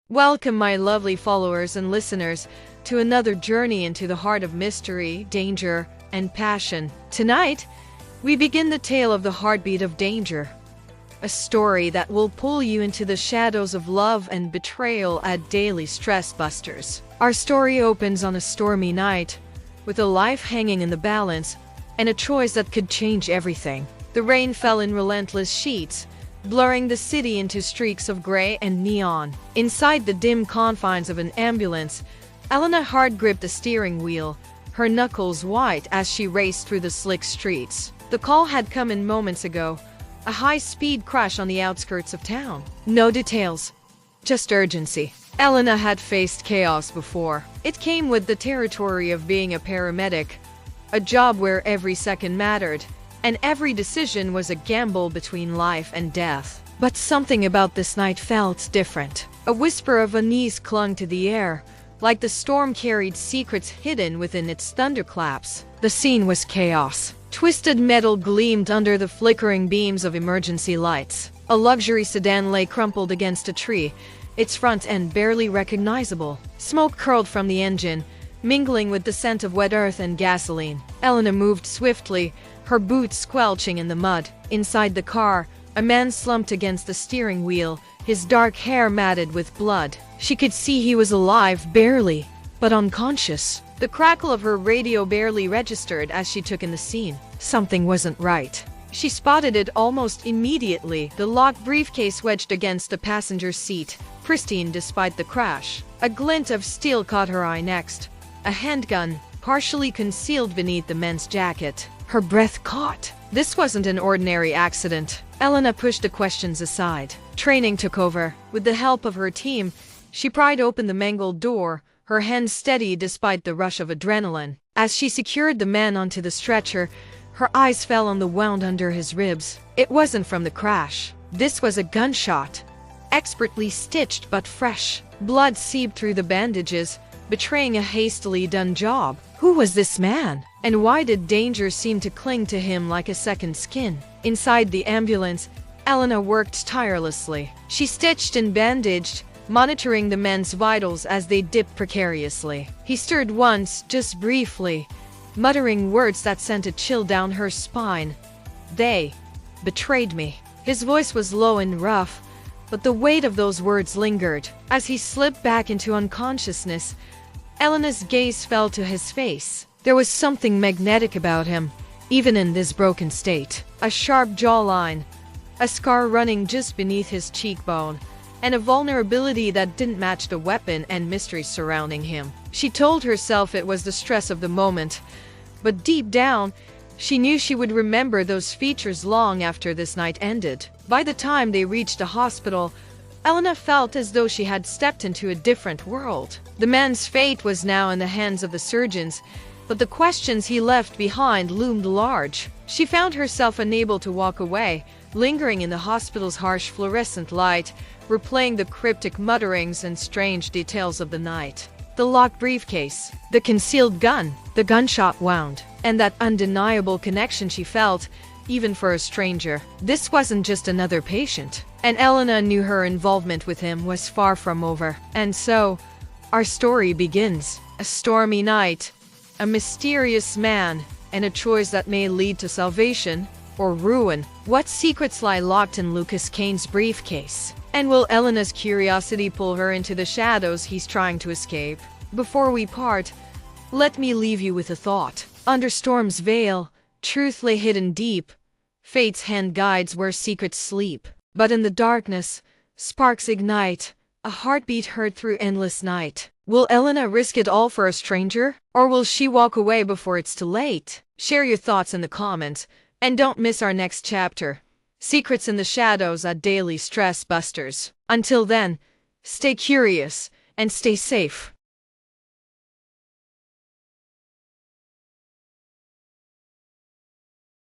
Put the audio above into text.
Welcome, my lovely followers and listeners, to another journey into the heart of mystery, danger, and passion. Tonight, we begin the tale of the heartbeat of danger, a story that will pull you into the shadows of love and betrayal at daily stress busters. Our story opens on a stormy night, with a life hanging in the balance and a choice that could change everything. The rain fell in relentless sheets, blurring the city into streaks of gray and neon. Inside the dim confines of an ambulance, Elena Hart gripped the steering wheel, her knuckles white as she raced through the slick streets. The call had come in moments ago, a high-speed crash on the outskirts of town. No details, just urgency. Elena had faced chaos before. It came with the territory of being a paramedic, a job where every second mattered, and every decision was a gamble between life and death. But something about this night felt different. A whisper of unease clung to the air, like the storm carried secrets hidden within its thunderclaps. The scene was chaos. Twisted metal gleamed under the flickering beams of emergency lights. A luxury sedan lay crumpled against a tree, its front end barely recognizable. Smoke curled from the engine, mingling with the scent of wet earth and gasoline. Elena moved swiftly, her boots squelching in the mud. Inside the car, a man slumped against the steering wheel, his dark hair matted with blood. She could see he was alive, barely, but unconscious. The crackle of her radio barely registered as she took in the scene. Something wasn't right. She spotted it almost immediately, the locked briefcase wedged against the passenger seat, pristine despite the crash. A glint of steel caught her eye next. A handgun, partially concealed beneath the men's jacket. Her breath caught. This wasn't an ordinary accident. Elena pushed the questions aside. Training took over. With the help of her team, she pried open the mangled door, her hands steady despite the rush of adrenaline. As she secured the man onto the stretcher, her eyes fell on the wound under his ribs. It wasn't from the crash. This was a gunshot. Expertly stitched but fresh. Blood seeped through the bandages, betraying a hastily done job. Who was this man? And why did danger seem to cling to him like a second skin? Inside the ambulance, Elena worked tirelessly. She stitched and bandaged, monitoring the man's vitals as they dipped precariously. He stirred once, just briefly, muttering words that sent a chill down her spine. "They betrayed me." His voice was low and rough, but the weight of those words lingered. As he slipped back into unconsciousness, Elena's gaze fell to his face. There was something magnetic about him, even in this broken state. A sharp jawline, a scar running just beneath his cheekbone, and a vulnerability that didn't match the weapon and mystery surrounding him. She told herself it was the stress of the moment, but deep down, she knew she would remember those features long after this night ended. By the time they reached the hospital, Elena felt as though she had stepped into a different world. The man's fate was now in the hands of the surgeons, but the questions he left behind loomed large. She found herself unable to walk away, lingering in the hospital's harsh fluorescent light, replaying the cryptic mutterings and strange details of the night. The locked briefcase, the concealed gun, the gunshot wound, and that undeniable connection she felt, even for a stranger. This wasn't just another patient, and Elena knew her involvement with him was far from over. And so, our story begins. A stormy night, a mysterious man, and a choice that may lead to salvation or ruin. What secrets lie locked in Lucas Kane's briefcase? And will Elena's curiosity pull her into the shadows he's trying to escape? Before we part, let me leave you with a thought. Under storm's veil, truth lay hidden deep. Fate's hand guides where secrets sleep. But in the darkness, sparks ignite, a heartbeat heard through endless night. Will Elena risk it all for a stranger? Or will she walk away before it's too late? Share your thoughts in the comments, and don't miss our next chapter. Secrets in the shadows at Daily Stress Busters. Until then, stay curious and stay safe.